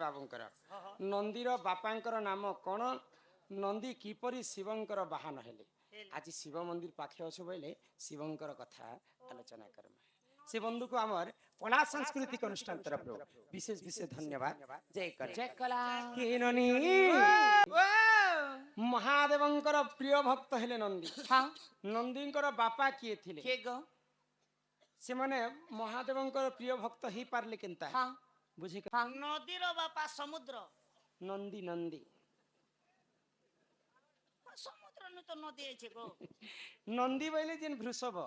बाबूंकर नंदीर बापांकर नाम कौन नंदी किपरि शिवंकर बाहन हेले आज शिव मंदिर पाखे अच्छे बोले शिवंकर कथा आलोचना करमा से बंधु को आमर कला सांस्कृतिक अनुष्ठान तरफ विशेष विशेष धन्यवाद जय कला महादेवंकर प्रिय भक्त हेले नंदी नंदींकर बापा किए थिले से माने महादेवंकर प्रिय भक्त ही पारले केनता बुझे नदीर बापा समुद्र नंदी नंदी समुद्र न तो नदी है गो नंदी बोले जिन वृषभ ओ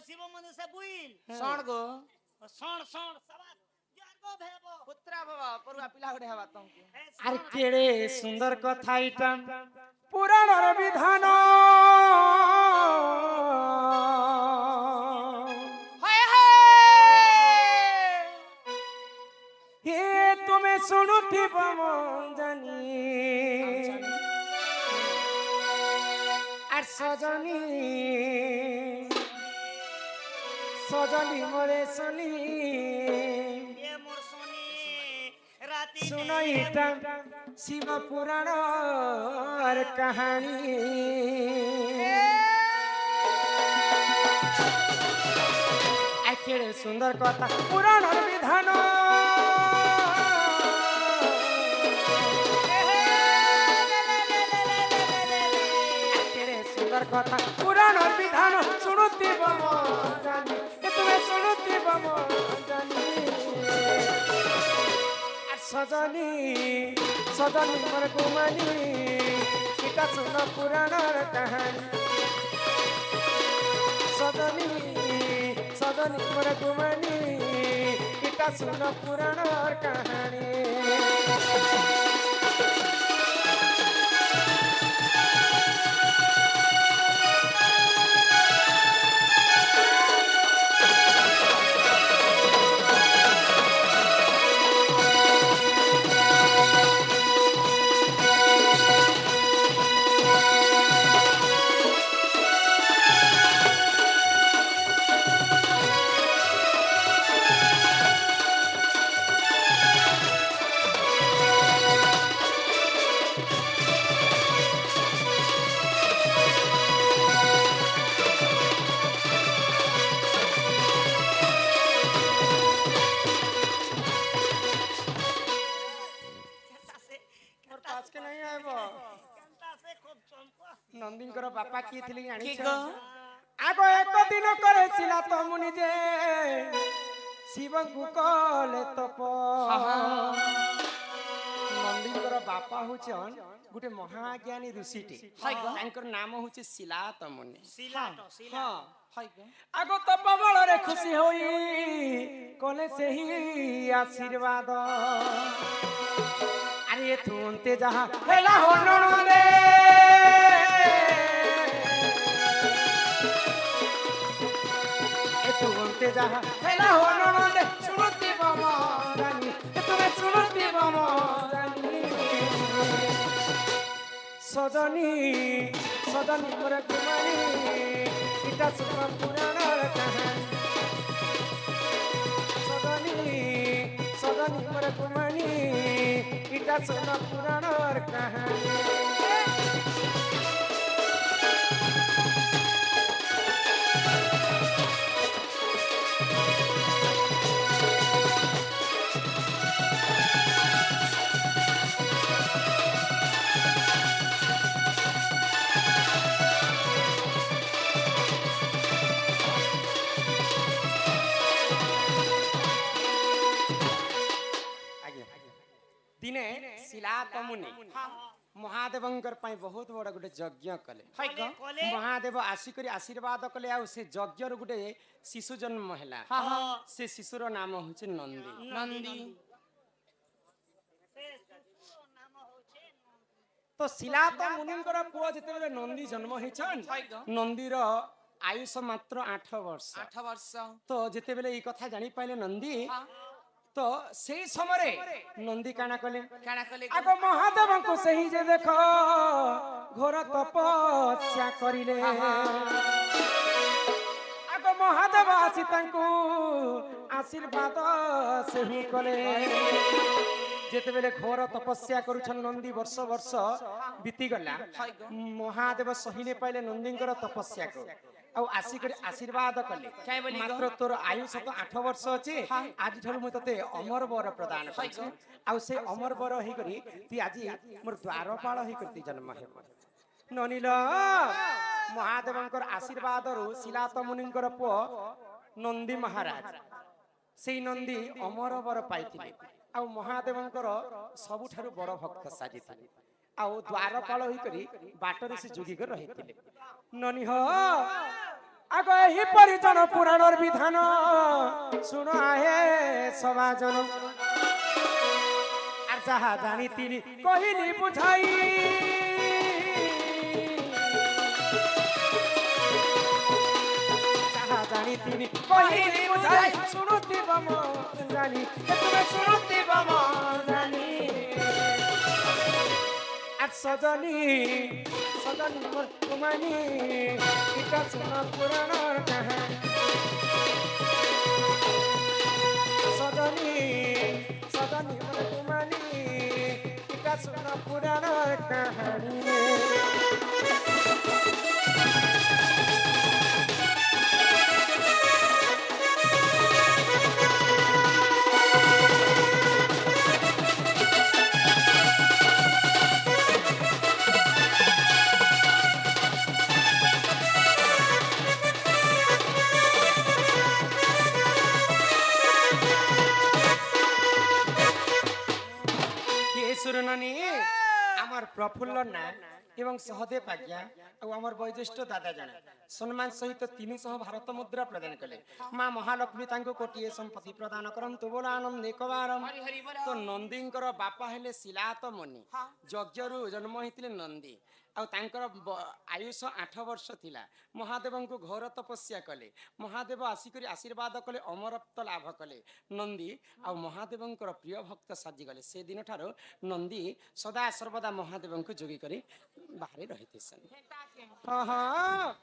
शिव मंदिर से बुइल सण गो सण सण सवार जागो भेबो पुत्रा बाबा परुआ पिला उडे हवा तुम अरे केड़े सुंदर कथा इटा पुराण विधान हे तुम्हें सुनुथि जानी আর সজনী সজনী মরে শনি ये मोर सोनी राती सुनाईटा शिव पुराण और कहानी केड़े सुंदर कथा पुराण विधान कथा पुराण विधान सुनुति जानी तुम्हें सुनुति जानी सजनी सजनी मोर गुमानी इटा सुन पुराण कहानी सजनी सजनी मोर गुमानी इटा सुन पुराण कहानी नंदींकर बापा किए थिले जानि आगो एक दिन करेसिला तो मुनि जे शिव को कले तप नंदींकर बापा होचन गुटे महाज्ञानी ऋषिटे तांकर नाम होचे शिलात मुनि हां आगो तप बल रे खुशी होई कले से ही आशीर्वाद अरे तुंते जहां हेला हो ननदे तुंते जहां हेला हो ननदे सुनुति जानी तुम्हें सुनुति जानी सजनी सजनी मोर गुमानी इटा सुन पुराण कहानी सजनी सजनी मोर गुमानी इटा सुन पुराण कहानी दिने शिलात मुनि महादेवंकर पाई बहुत बड़ा गुटे यज्ञ कले महादेव आसिकरी आशीर्वाद कले आ से यज्ञ रो गुटे शिशु जन्म हैला से शिशुर नाम होचे नंदी नंदी तो शिलात मुनिंकर पुआ जते नंदी जन्म हेछन नंदीर आयुष मात्र 8 वर्ष तो जते बेले ई कथा जानि पाइले नंदी तो सही समय नंदी काना कले आगो महादेव को सही जे देखो घोर तपस्या करिले आगो महादेव आसी तांको आशीर्वाद से ही कले যেতেবেলে ঘোর তপস্যা করুছন নন্দী বর্ষ বর্ষ বিতিগলা মহাদেব সহিনে পাইলে নন্দীঙ্কর তপস্যাকে ଆଉ ଆସିକରି ଆଶୀର୍ବାଦ କଲେ ମାତ୍ର ତୋର ଆୟୁଷ ତ 8 ବର୍ଷ ଅଛି ଆଜି ଠାରୁ ମୁଁ ତତେ ଅମର ବର ପ୍ରଦାନ କରୁଛି ଆଉ ସେ ଅମର ବର ହେଇକରି ତୁ ଆଜି ମୋର ଦ୍ୱାରପାଳ ହେଇକରି ତୁ ଜନ୍ମ ହେବ ନନିଲ ମହାଦେବଙ୍କର ଆଶୀର୍ବାଦରୁ ଶିଲାତ ମୁନିଙ୍କର ପୁଅ ନନ୍ଦୀ ମହାରାଜ ସେଇ ନନ୍ଦୀ ଅମର ବର ପାଇଥିଲେ ଆଉ ମହାଦେବଙ୍କର ସବୁଠାରୁ ବଡ଼ ଭକ୍ତ ସାଜିଥିଲେ ଆଉ ଦ୍ୱାରପାଳ ହେଇକରି ବାଟରେ ସେ ଯୋଗିକରି ରହିଥିଲେ ନନିହ আগ এই পরিজন পুরাণর বিধান শুনো আহে সমাজন আর যাহা জানি তিনি কহিলি বুঝাই যাহা জানি তিনি কহিলি বুঝাই শুনুতি বম জানি তুমি শুনুতি বম জানি আর সজনী সজনী মোর কুমানী এটা শোনা পুরাণর কাহিনী সজনী সজনী মোর কুমানী এটা শোনা পুরাণর কাহিনী আমার প্রফুল্ল না এবং সহদেব আজ্ঞা আমার বয়োজ্যেষ্ঠ দাদা জনে সম্মান সহিত 300 ভারত মুদ্রা প্রদান কলে মা মহালক্ষ্মী তাঙ্কু কোটিয়ে সম্পত্তি প্রদান করন্তু বল আনন্দ একবারম তো নন্দীঙ্কর বাপা হেলে শিলাত মুনি যজ্ঞরু জন্ম হইতিলে নন্দী ଆଉ ତାଙ୍କର ଆୟୁଷ 8 ବର୍ଷ ଥିଲା ମହାଦେବଙ୍କୁ ଘୋର ତପସ୍ୟା କଲେ ମହାଦେବ ଆସିକରି ଆଶୀର୍ବାଦ କଲେ ଅମରତ୍ୱ ଲାଭ କଲେ ନନ୍ଦୀ ଆଉ ମହାଦେବଙ୍କର ପ୍ରିୟ ଭକ୍ତ ସାଜିଗଲେ ସେ ଦିନଠାରୁ ନନ୍ଦୀ ସଦା ସର୍ବଦା ମହାଦେବଙ୍କୁ ଯୋଗୀ କରି ବାହାରେ ରହିଥିସନ୍ ହଁ ହଁ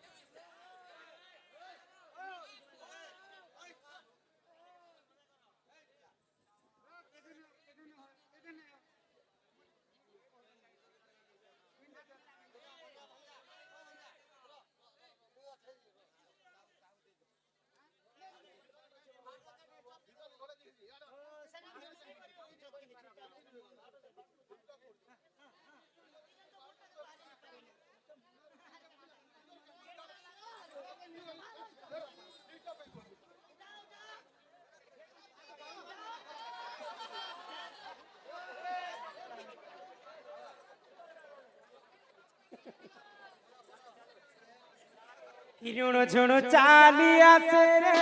হিরুণ ঝুণ চালি আসে রে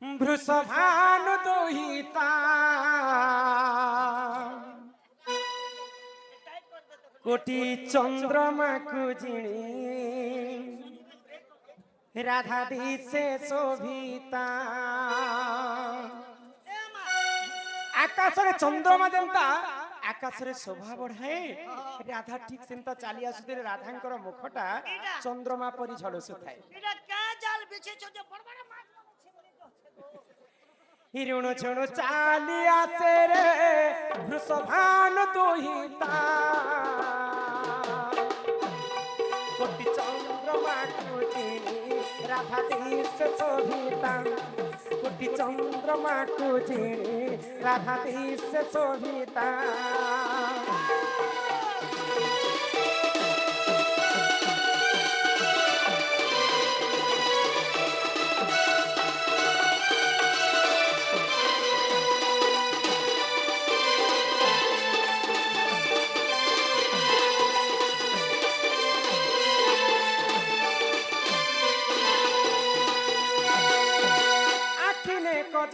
বৃষভানু দহিতা কোটি চন্দ্রমাকু জিণি রাধা দিশে শোভিতা আকাশরে চন্দ্রমা যেন্তা আকাশরে শোভা বঢ়ায়ে রাধা ঠিক সেন্তা চালি আসুଥିଲେ রাধাঙ্কর মুখটা চন্দ্রমা পরি ঝলসুଥାଏ এটা কা জাল বিছেছ যে বড় বড় মাছ আছে বলি তো হিরুণ ঝুণ চালি আসে রে বৃষভানু দহিতা কোটি চন্দ্রমাকু জিণি রাধা দিশে শোভিতা কোটি চন্দ্রমাকু জিণি রাধা দিশে শোভিতা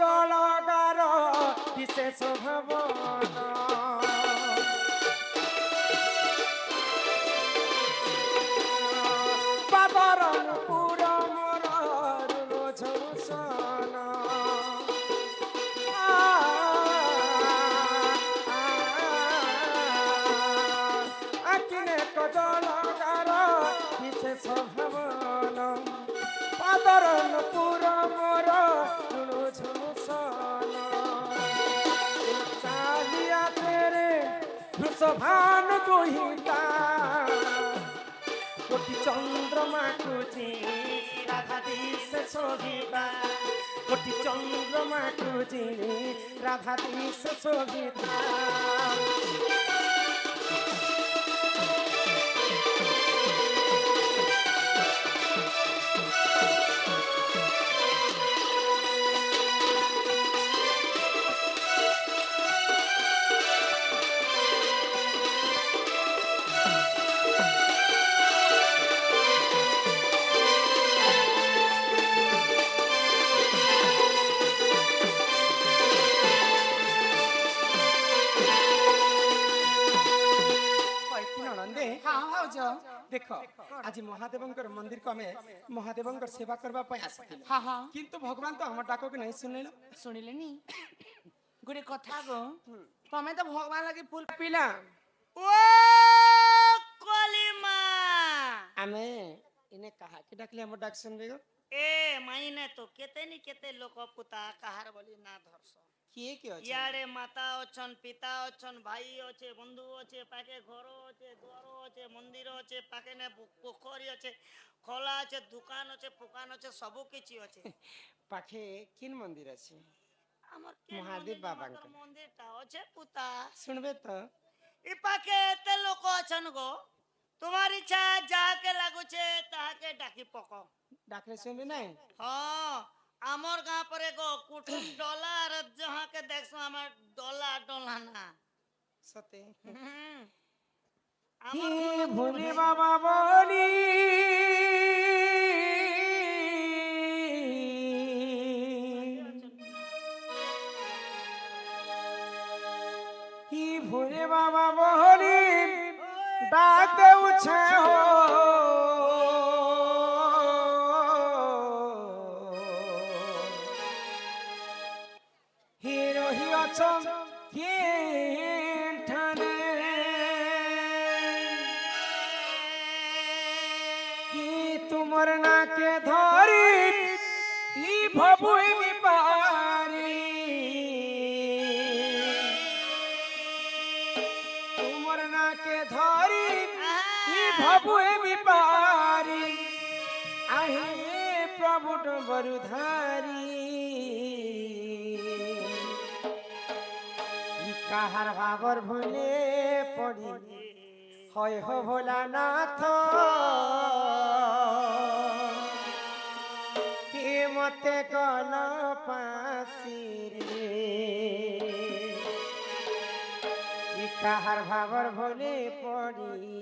জলগার বিশেষ ভবন বাবার পুর মর ঝুষণ আকিনে জলগার বিশেষ ভবন বাবার পুর মর শোভান দুহিতা কোটি চন্দ্রমা কুচি রাধা দিশে শোভিতা কোটি চন্দ্রমা কুচি রাধা দিশে শোভিতা ହଁ ଭାଉଜ ଦେଖ ଆଜି ମହାଦେବଙ୍କର ମନ୍ଦିରକୁ ଆମେ ମହାଦେବଙ୍କର ସେବା କରିବା ପାଇଁ ଆସିଥିଲୁ ହଁ ହଁ କିନ୍ତୁ ଭଗବାନ ତ ଆମ ଡାକକୁ ନାହିଁ ଶୁଣିଲ ଶୁଣିଲେନି ଗୋଟେ କଥା ଗো ତମେ ତ ଭଗବାନ ଲାଗି ଫୁଲ ପିଲା ओ कोलिमा ଆମେ ଇନେ କାହାକି ଡାକିଲେ ଆମ ଡାକ ଶୁଣିବେ ଗो ए माइने तो केते नी केते लोक पुता कहार बोली ना धरस କିଏ କିଏ ଅଛି यारे माता अछन पिता अछन भाई अछे बंधु अछे पाके घर अछे द्वार अछे मंदिर अछे पाके ने पोखरी अछे खोला अछे दुकान अछे फुकान अछे सब किछि अछे ପାଖେ କିନ୍ ମନ୍ଦିର ଅଛି हमर महादेव बाबांकर। मंदिर ता अछे पुता ଶୁଣିବେ ତ इ पाके एते लोक अछन गो तुम्हारी इच्छा जाके लागुचे ताके डाकी पको ଡାକିଲେ ଶୁଣିବେ ନାହିଁ हाँ आमर गाँव पर एगो कुटुम डॉलर जहाँ के देखसो हमर डॉलर डॉलाना ସତେ हमर হে ভোলে বাবা বলি হি ভোলে বাবা বলি ডাক দেউছে হো হি রহি অছম কে ঠানে কি তোমার নাকে ধরি ই ভবুই পারি তোমার নাকে ধরি ই ভবুই পারি আহে প্রভু বরুধারি ই কাহার ভাবর ভুলে পড়ি হয় হো ভোলানাথ হে মতে গল পাশিরে ই কাহার ভাবর ভুলে পড়ি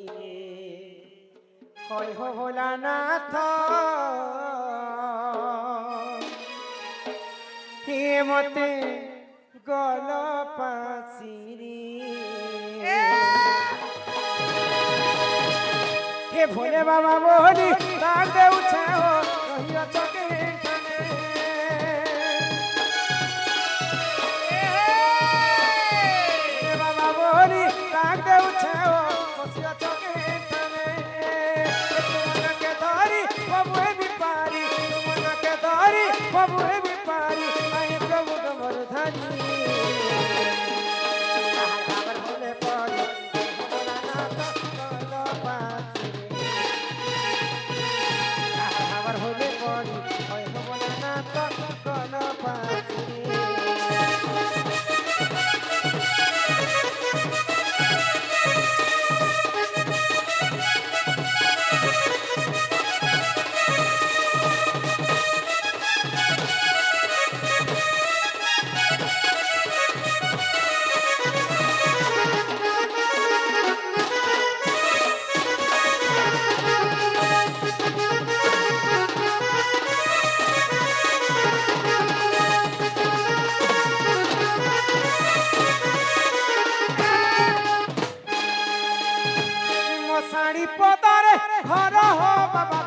হয় হো ভোলানাথ হে মতে গল পাশিরে হে ভোলে বাবা বলি ডাক দেউছে হো রহিয়া চকে ঠানে হে বাবা বলি ডাক দেউছে হো বসিয়া চকে ঠানে তোমাকে ধরি বাবুয়ে বিপারি তোমাকে ধরি বাবুয়ে বিপারি আই প্রভু তোমার ধরি আবার ভুলে পড়ি আবার হলে পড়ি হয় বলে না তো কোন পাখি মশাড়ি পদারে ঘর হো বাবা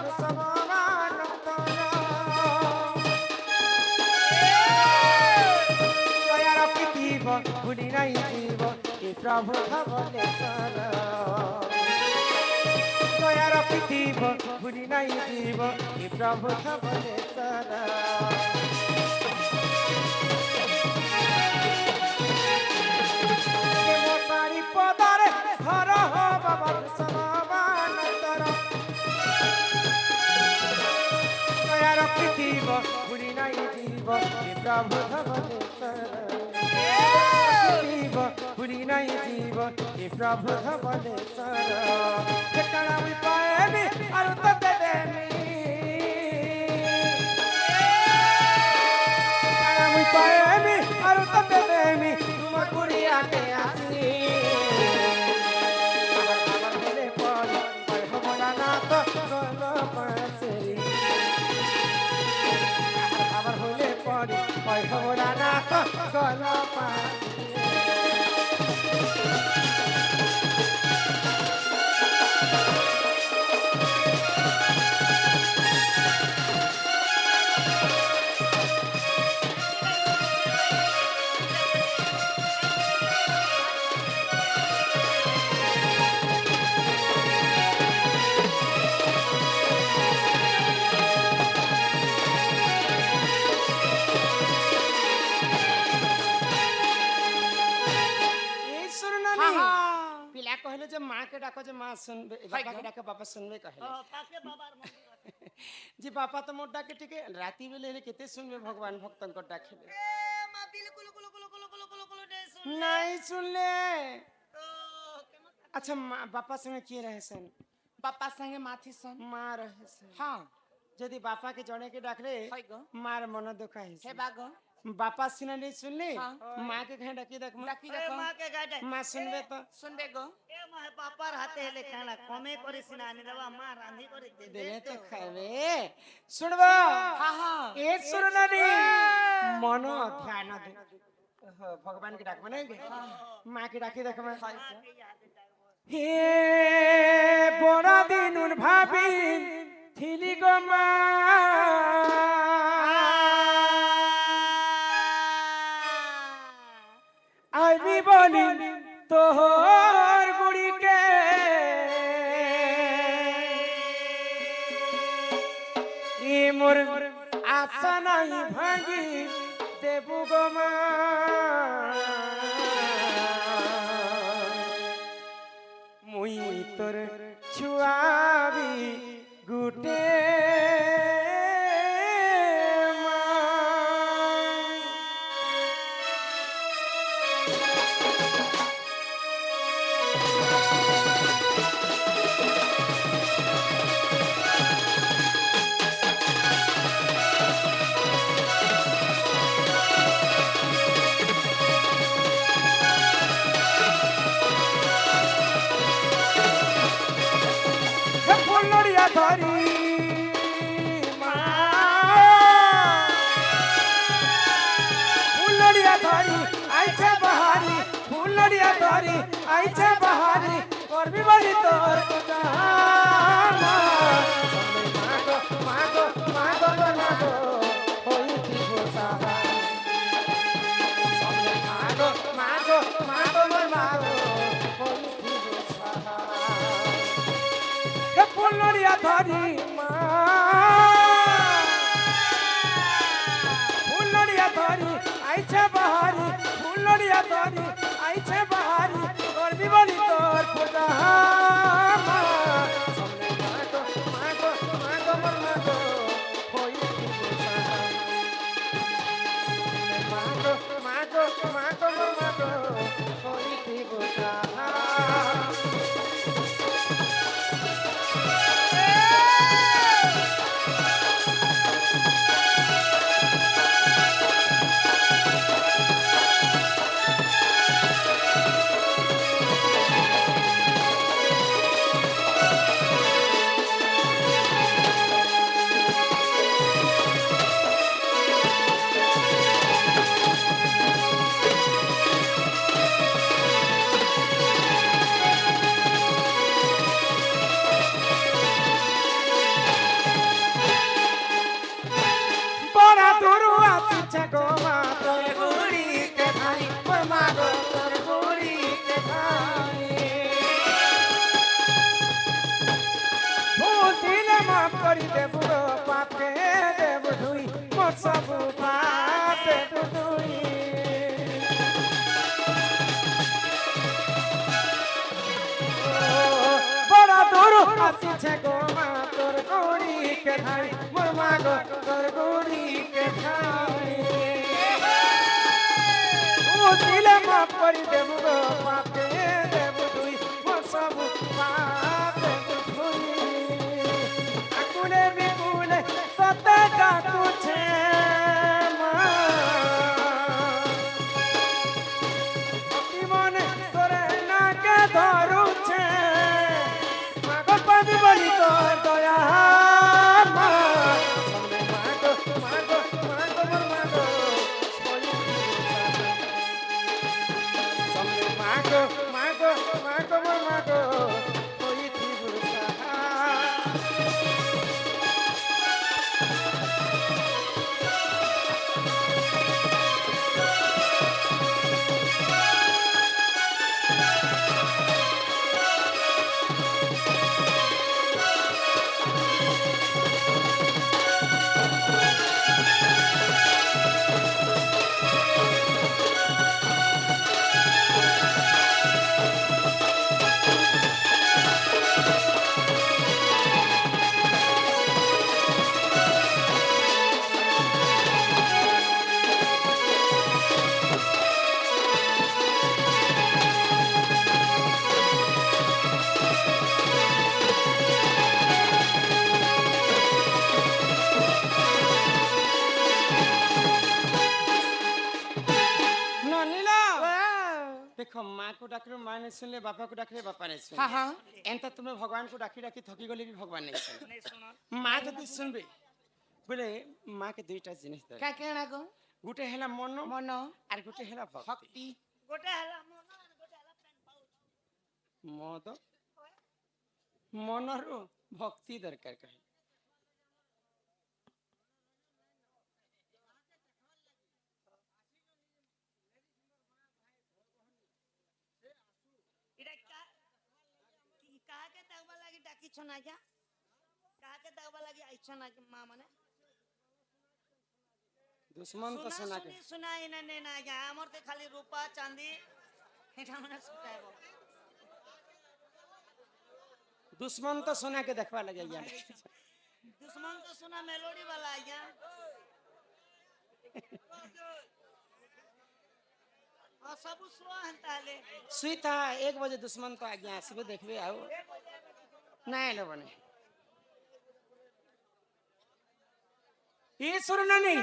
দয়া রখিথিব ভুলি নাই জীব এ প্রভু ধবলেশ্বর দয়া রখিথিব ভুলি নাই জীব এ প্রভু ধবলেশ্বর মশাড়ি পদারে প্রভু ধবলেশ্বর জীব পুরি নাই জীব এ প্রভু ধবলেশ্বর ঠিকানা মুই পাইবি আর তোতে দেমি ঠিকানা মুই পাইবি আর তোতে দেমি তোমার কুড়িয়াকে আসি আবার বলে পড় পাই হবলা না তো গল পাশেরি আবার হলে পড়ে পাই হবলা না তো গল পাশেরি পিলা কহিলে যে মাকে ডাকো যে মা শুনবে বাবাকে ডাকে বাবা শুনবে কহিলে পাকে বাবার মন্দির আছে। যে বাবা তো মোর ডাকে ঠিক রাতি বেলে হেলে কেতে শুনবে ভগবান ভক্তঙ্কর ডাকিলে মা বিলকুল কুলু কুলু কুলু কুলু কুলু কুলু নেই শুন নাই শুনলে তো কেমন আচ্ছা বাপার সঙ্গে কি রহেছেন বাপার সঙ্গে মাথি সন মা রহেছেন হ্যাঁ যদি বাপাকে জনেকে ডাকলে হয় গো মার মন দুঃখ হে হয়েছে বাগো বাপা সিনা নেই শুনলি হ্যাঁ। মাকে ঘে ডাকি দেখ ডাকি এ দেখো মাকে গাইডে মা শুনবে তো শুনবে গো এ মা বাবার হাতে হেলে খানা কমে করে সিনা আনি দেবা মা রান্ধি করে দে দিলে তো খাবে শুনবো হ্যাঁ হ্যাঁ এ শুননি মন ধ্যান দে ভগবানকে ডাকবো না মাকে ডাকি দেখ মা হে বড় দিনুর ভাবি থিলি গো মা আমি বলি তোর গুড়িকে ই মোর আশা নাই ভাঙি দেবু গো মা মুই তোর ছুয়াবি গুটে মা ফুলড়িয়া ধরি মা ফুলড়িয়া ধরি আইছে বাহারি ফুলড়িয়া ধরি আইছে বাহারি করবি বলি তোর জানা মাগো মাগো মাগো মাগো হইতি গোসাহা মাগো মাগো মাগো মাগো হইতি গোসাহা ফুলড়িয়া ধরি মা ফুলড়িয়া ধরি আইছে বাহারি ফুলড়িয়া ধরি আইছে বাহারি করবি বলি তোর পূজা মাগো মাগো মাগো মোর মাগো হইতি গোসাহা মাগো মাগো মাগো মোর মাগো হইতি গোসাহা বড়া তোরু আসছে গো মা তোর গুড়ি কে ভাই ওর মা গো তোর গুড়ি কে ভাই ভুল দিলে মাফ করি দেবু গো পাপে দেবু ধুই মোর সবু পাপ দেবু ধুই বড়া তোরু আসছে গো মা তোর গুড়ি কে ভাই মোর মা গো তোর গুড়ি কে ভাই দিলে মাফ করি দেবু গো পাপে দেবু তুই মো সবু পাপ দেবু তুই আকুলে বিকুলে তোতে ডাকুছে মা অতি মনে তোরে নাকে ধরুছে মাগো পাবি বলি তোর দয়া মা সঙ্গে মাগো মাগো মাগো মোর মাগো সঙ্গে মাগো মাগো মাগো মোর মাগো ওই ত্রিভুষা देखो माँ को डाकरे माँ नहीं सुन ले बापा को डाकरे बापा नहीं सुन हाँ हाँ एंता तुम्हें भगवान को डाकी डाकी थकी गले भी भगवान नहीं सुन नहीं सुनो माँ जब सुनबे बोले माँ के दुईटा जिनिस दे क्या कहना गो गुटे हेला मन मन और गुटे हेला भक्ति भक्ति गोटे हला मन गोटे हला पेन पाउच मद मनर भक्ति दरकार कहे इटा का की कहा के तगबा लागी डाकी छना क्या कहा के तगबा लागी आई छना के मां माने दुश्मन तो सुना के सुना इने ने ना क्या हमर ते खाली रूपा चांदी हेटा मने सुताएबो दुश्मन तो सुना के देखवा लगे यार दुश्मन तो सुना मेलोडी वाला आया और सब सुआ हंताले सुईता 1 बजे दुश्मन तो आ गया सुबह देखबे आओ नहीं लो बने ये सुन नहीं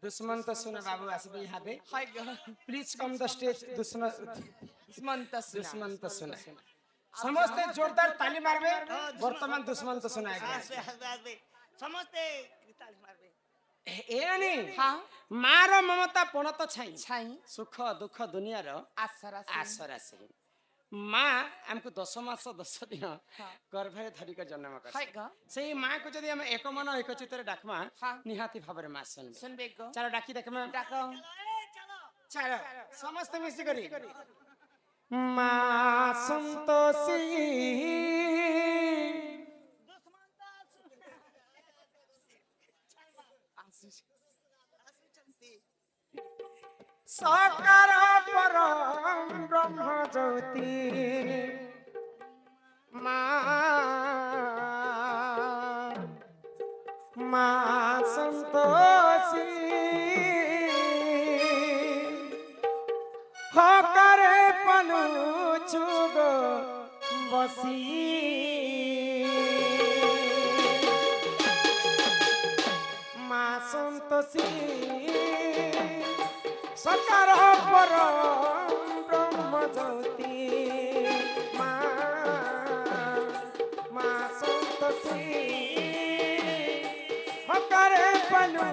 दुश्मन तो सुना बाबू आसबे यहाँ पे hi go please come the stage दुश्मन दुश्मन तो सुना दुश्मन तो सुना समस्त जोरदार ताली मारबे वर्तमान दुश्मन तो सुनाएगा हसबे हसबे हसबे समझते ताली मारबे ए नहीं हाँ मार ममता पण तो छाई छाई सुख दुख दुनिया रो आसरा से आसरा से माँ हमको 10 मास 10 दिन गर्भे धरिक जन्म कर हाय गो से माँ को जदि हम एक मन एक चित्त डाकमा हाँ। निहाती भाबरे माँ सुन सुनबे गो चलो डाकी देखमा डाको चलो समस्त मिसी करी माँ संतोषी दुश्मन तो साकार परम ब्रह्म ज्योति माँ संतोषी हकारे पलू छुगो बसी माँ संतोषी सकार परम ब्रह्म ज्योति माँ संतोषी हकारे पलू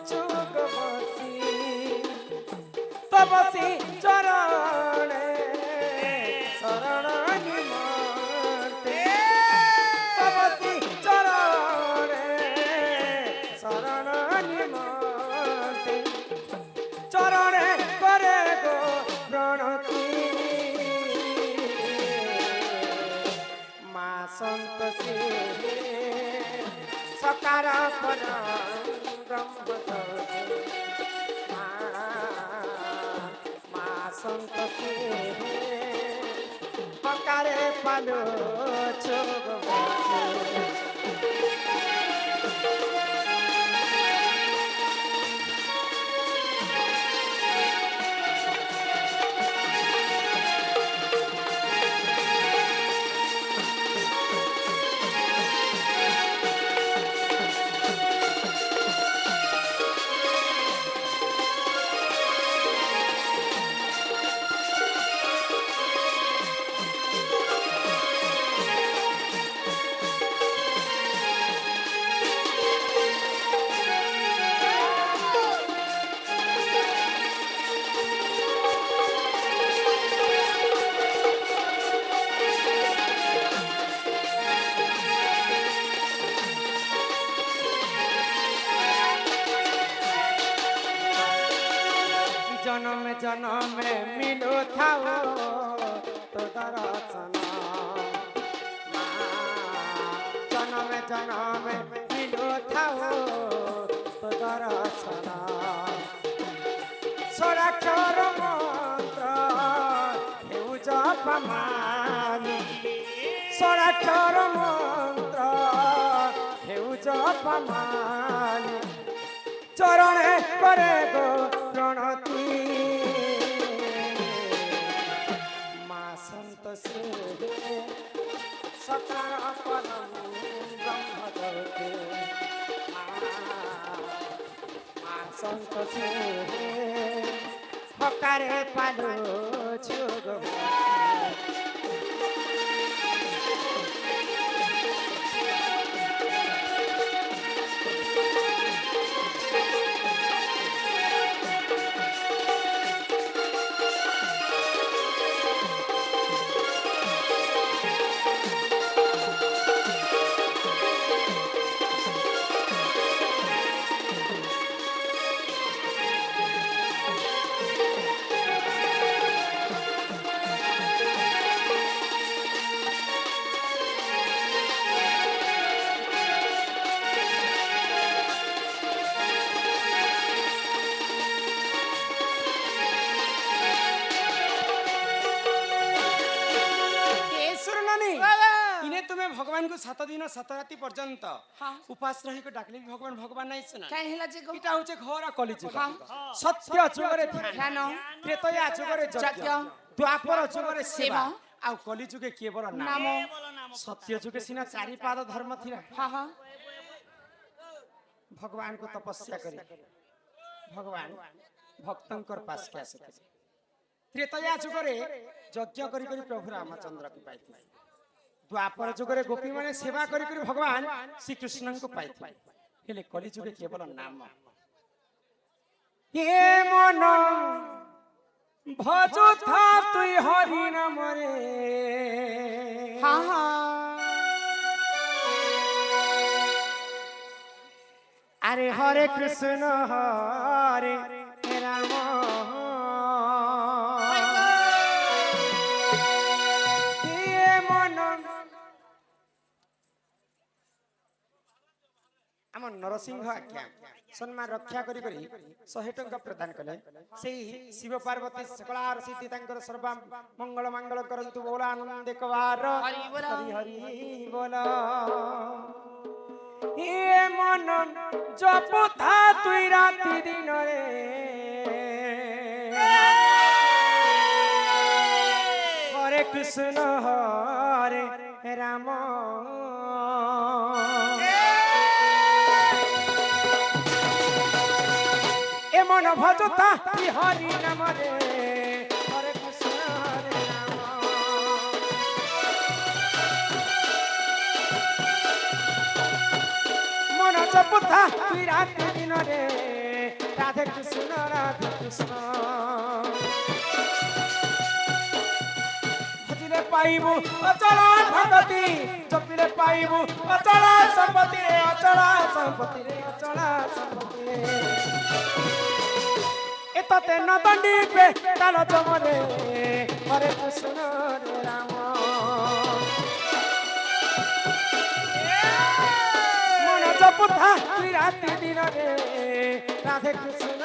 चुग बसी तबसी चरणे शरण निमते तबसी चरणे शरण निमते चरणे करे गो प्रणति माँ संतोषी सकार परम ब्रह्म माँ संतोषी हकारे पालो चोग জনমে জনমে মিলু থাও তো দর্শন মা জনমে জনমে মিলু থাও তো দর্শন স্বরাক্ষর মন্ত্র হেউ জপমানি স্বরাক্ষর মন্ত্র হেউ জপমানি চরণে করে গো প্রণতি মা সন্তোষে সকার পরম ব্রহ্মজ্যোতি মা সন্তোষে হকারে পালো ছুগ भगवान को 7 दिन 7 राति पर्यंत उपास रही को डाकले भगवान भगवान नहीं सुना काहे हेला जे को इटा होचे घोर कलिजुग सत्य जुगरे ध्यान त्रेतया जुगरे यज्ञ द्वापर जुगरे सेवा आ कलिजुगे केवल नाम सत्य जुगे सिना चारि पाद धर्म थिला भगवान को तपस्या करी भगवान भक्तंकर पास के आसे त्रेतया जुगरे यज्ञ करी करी प्रभु रामचंद्र को पाइथिले द्वापर जुगरे गोपी माने सेवा करी करी भगवान श्री कृष्ण को पाइथिले हेले कलि जुगे केवल नाम हे मन भजो था तुई हरि नाम रे अरे हरे कृष्ण हरे राम नरसिंह आज्ञा सम्मान रक्षा करी करी 100 टंका प्रदान कले सेही शिव पार्वती सकलार सिद्धि तांकर सर्व मंगल मंगल करंतु बोला आनंद एकबार हरि हरि बोला हे मन जप था तुई राति दिन रे हरे कृष्ण हरे राम मन भजता हरि नाम रे हरे कृष्ण हरे राम मन जपता राति दिन रे राधे कृष्ण भजिले पाइबु अचल भगति जपिले पाइबु अचल संपत्ति रे अचल संपत्ति तते नदंडी पे ताल जमरे हरे कृष्ण हरे राम मन जपता राति दिन रे राधे कृष्ण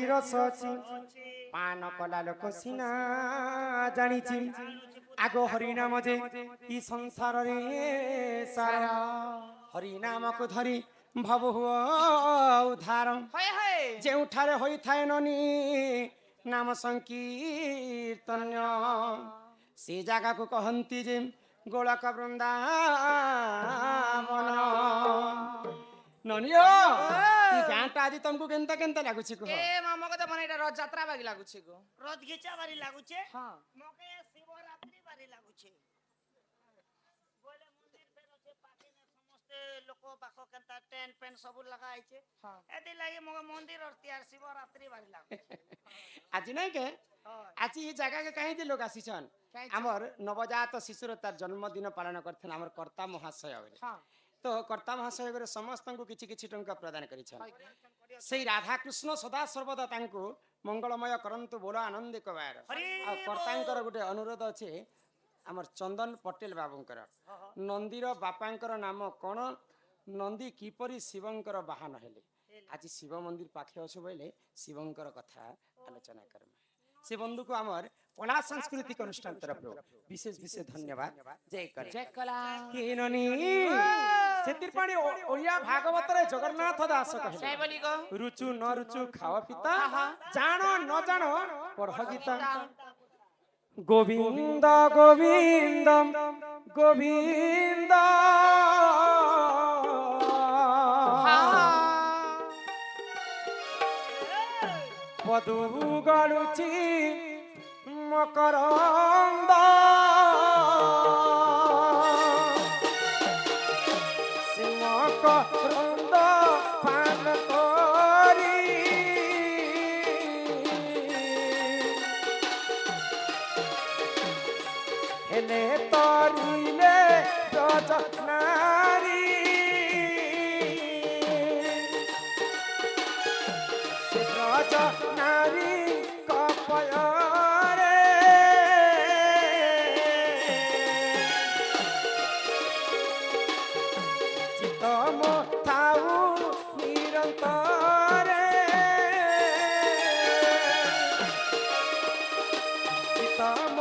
रसची पान कला लोक सिना जानिछि आगो हरि नाम जे ई संसार रे सारा हरि नाम को धरी भव हुआ उद्धार जे उठारे होई थाए ननी नाम संकीर्तन से जगह को कहंती जे ଗୋଳକ ବୃନ୍ଦାବନ ନନିଓ এই গানটা আজ তোমাকে কেনতা কেনতা লাগুছি কুহ এ মামা কথা মানে এটা রথ যাত্রা বাগি লাগুছে গো রথ ঘিচা বাড়ি লাগুছে হ্যাঁ মকে শিবরাত্রি বাড়ি লাগুছে বলে মন্দির ফের আছে পাখি না সমস্তে লোক পাখ কেনতা টেন্ট পেন্ট সবু লাগা আইছে হ্যাঁ এদি লাগি মকে মন্দির আর তিয়ার শিবরাত্রি বাড়ি লাগুছে আজি নাই কে আজি এই জায়গাকে কাহি যে লোক আসিছন কাହିଁ আমার নবজাত শিশুর তার জন্মদিন পালন করছেন আমার কর্তা মহাশয় বলে হ্যাঁ তো কর্তা মহাশয় করে সমস্ত কিছু কিছু টঙ্কা প্রদান করেছেন সেই রাধাকৃষ্ণ সদা সর্বদা তাঙ্কু মঙ্গলময় করন্তু বড় আনন্দ কবার আর কর্তাঙ্কর গোটে অনুরোধ আছে আমার চন্দন পটেল বাবুঙ্কর নন্দীর বাপাঙ্কর নাম কোণ নন্দী কিপরি শিবঙ্কর বাহন হেলে আজি শিব মন্দির পাখে অছু বলে শিবঙ্কর কথা আলোচনা করমা সে বন্ধুকে আমার কলা সাংস্কৃতিক অনুষ্ঠান তরফ বিশেষ বিশেষ ধন্যবাদ জয় করে জয় কলা কিননি সেতির পানি ওড়িয়া ভাগবতরে জগন্নাথ দাস কহে সেই বলি গো রুচু ন রুচু খাও পিতা জাণ ন জাণ পঢ় গীতা গোবিন্দ গোবিন্দ গোবিন্দ পদু গড়ুচি মকরন্দ সে মকরন্দ পান করি হেলে তরিলে রজনারি সে রজনারি কপয়রে চিতম থাউ নিরন্তরে চিতম